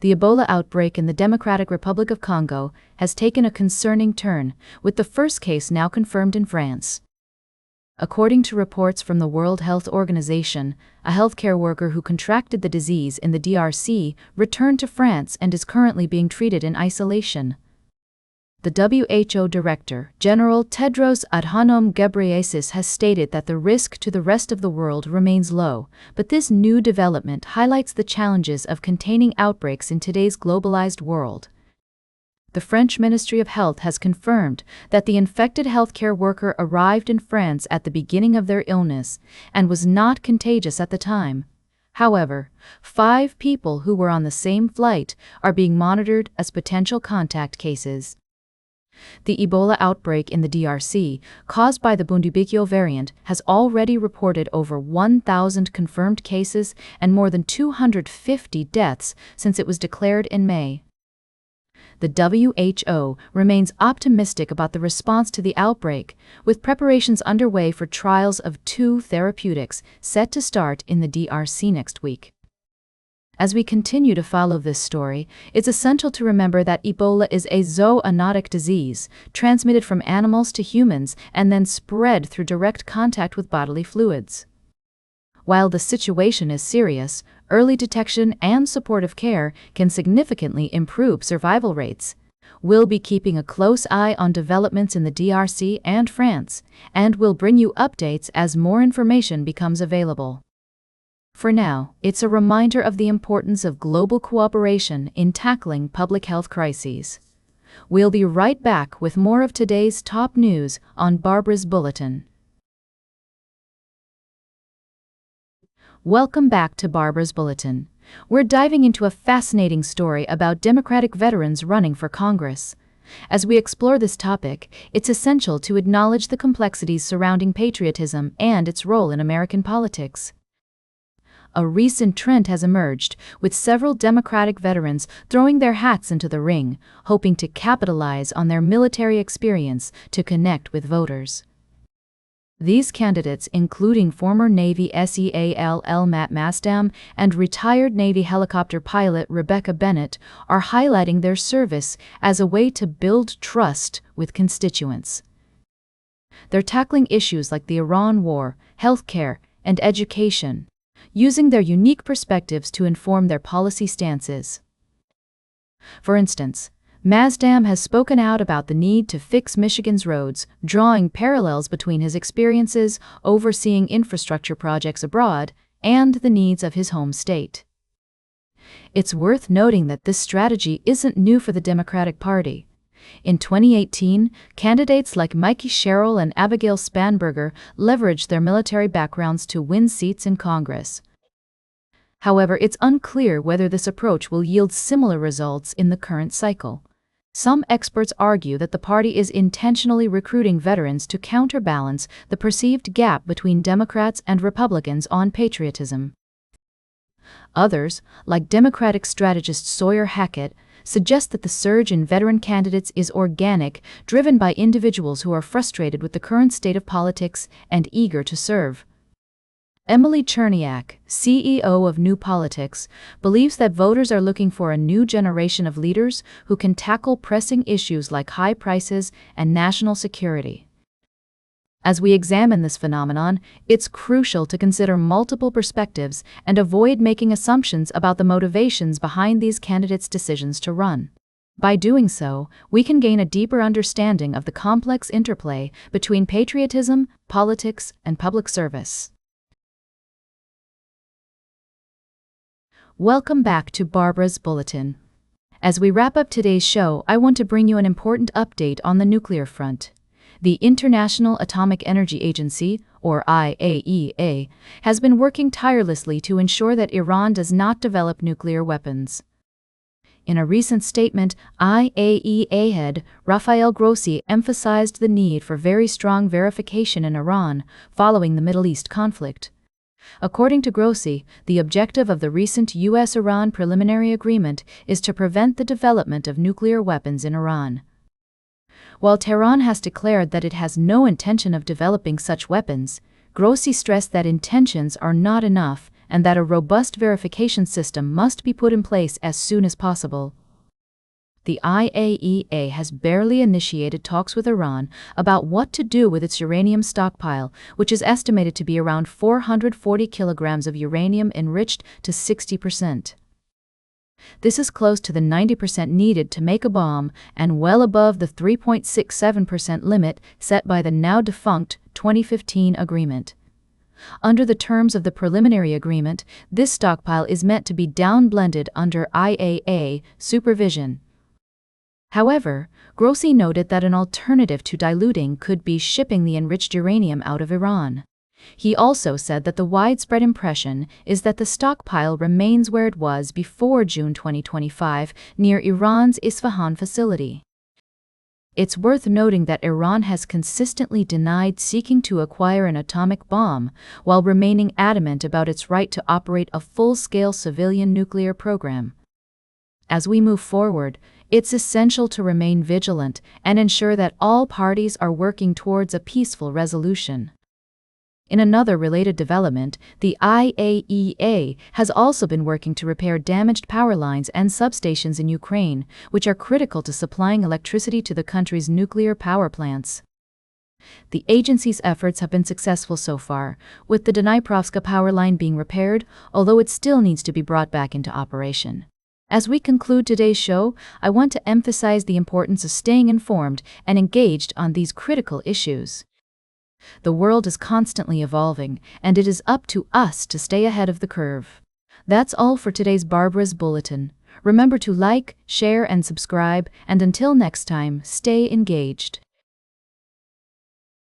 the Ebola outbreak in the Democratic Republic of Congo has taken a concerning turn, with the first case now confirmed in France. According to reports from the World Health Organization, a healthcare worker who contracted the disease in the DRC returned to France and is currently being treated in isolation. The WHO Director General Tedros Adhanom Ghebreyesus has stated that the risk to the rest of the world remains low, but this new development highlights the challenges of containing outbreaks in today's globalized world. The French Ministry of Health has confirmed that the infected healthcare worker arrived in France at the beginning of their illness and was not contagious at the time. However, 5 people who were on the same flight are being monitored as potential contact cases. The Ebola outbreak in the DRC, caused by the Bundibugyo variant, has already reported over 1,000 confirmed cases and more than 250 deaths since it was declared in May. The WHO remains optimistic about the response to the outbreak, with preparations underway for trials of 2 therapeutics set to start in the DRC next week. As we continue to follow this story, it's essential to remember that Ebola is a zoonotic disease, transmitted from animals to humans and then spread through direct contact with bodily fluids. While the situation is serious, early detection and supportive care can significantly improve survival rates. We'll be keeping a close eye on developments in the DRC and France, and we'll bring you updates as more information becomes available. For now, it's a reminder of the importance of global cooperation in tackling public health crises. We'll be right back with more of today's top news on Barbara's Bulletin. Welcome back to Barbara's Bulletin. We're diving into a fascinating story about Democratic veterans running for Congress. As we explore this topic, it's essential to acknowledge the complexities surrounding patriotism and its role in American politics. A recent trend has emerged, with several Democratic veterans throwing their hats into the ring, hoping to capitalize on their military experience to connect with voters. These candidates, including former Navy SEAL Matt Masdam and retired Navy helicopter pilot Rebecca Bennett, are highlighting their service as a way to build trust with constituents. They're tackling issues like the Iran war, healthcare, and education, using their unique perspectives to inform their policy stances. For instance, Masdam has spoken out about the need to fix Michigan's roads, drawing parallels between his experiences overseeing infrastructure projects abroad and the needs of his home state. It's worth noting that this strategy isn't new for the Democratic Party. In 2018, candidates like Mikey Sherrill and Abigail Spanberger leveraged their military backgrounds to win seats in Congress. However, it's unclear whether this approach will yield similar results in the current cycle. Some experts argue that the party is intentionally recruiting veterans to counterbalance the perceived gap between Democrats and Republicans on patriotism. Others, like Democratic strategist Sawyer Hackett, suggest that the surge in veteran candidates is organic, driven by individuals who are frustrated with the current state of politics and eager to serve. Emily Cherniak, CEO of New Politics, believes that voters are looking for a new generation of leaders who can tackle pressing issues like high prices and national security. As we examine this phenomenon, it's crucial to consider multiple perspectives and avoid making assumptions about the motivations behind these candidates' decisions to run. By doing so, we can gain a deeper understanding of the complex interplay between patriotism, politics, and public service. Welcome back to Barbara's Bulletin. As we wrap up today's show, I want to bring you an important update on the nuclear front. The International Atomic Energy Agency, or IAEA, has been working tirelessly to ensure that Iran does not develop nuclear weapons. In a recent statement, IAEA head Rafael Grossi emphasized the need for very strong verification in Iran following the Middle East conflict. According to Grossi, the objective of the recent U.S.-Iran preliminary agreement is to prevent the development of nuclear weapons in Iran. While Tehran has declared that it has no intention of developing such weapons, Grossi stressed that intentions are not enough and that a robust verification system must be put in place as soon as possible. The IAEA has barely initiated talks with Iran about what to do with its uranium stockpile, which is estimated to be around 440 kilograms of uranium enriched to 60%. This is close to the 90% needed to make a bomb and well above the 3.67% limit set by the now-defunct 2015 agreement. Under the terms of the preliminary agreement, this stockpile is meant to be downblended under IAEA supervision. However, Grossi noted that an alternative to diluting could be shipping the enriched uranium out of Iran. He also said that the widespread impression is that the stockpile remains where it was before June 2025, near Iran's Isfahan facility. It's worth noting that Iran has consistently denied seeking to acquire an atomic bomb, while remaining adamant about its right to operate a full-scale civilian nuclear program. As we move forward, it's essential to remain vigilant and ensure that all parties are working towards a peaceful resolution. In another related development, the IAEA has also been working to repair damaged power lines and substations in Ukraine, which are critical to supplying electricity to the country's nuclear power plants. The agency's efforts have been successful so far, with the Dniprovska power line being repaired, although it still needs to be brought back into operation. As we conclude today's show, I want to emphasize the importance of staying informed and engaged on these critical issues. The world is constantly evolving, and it is up to us to stay ahead of the curve. That's all for today's Barbara's Bulletin. Remember to like, share, and subscribe, and until next time, stay engaged.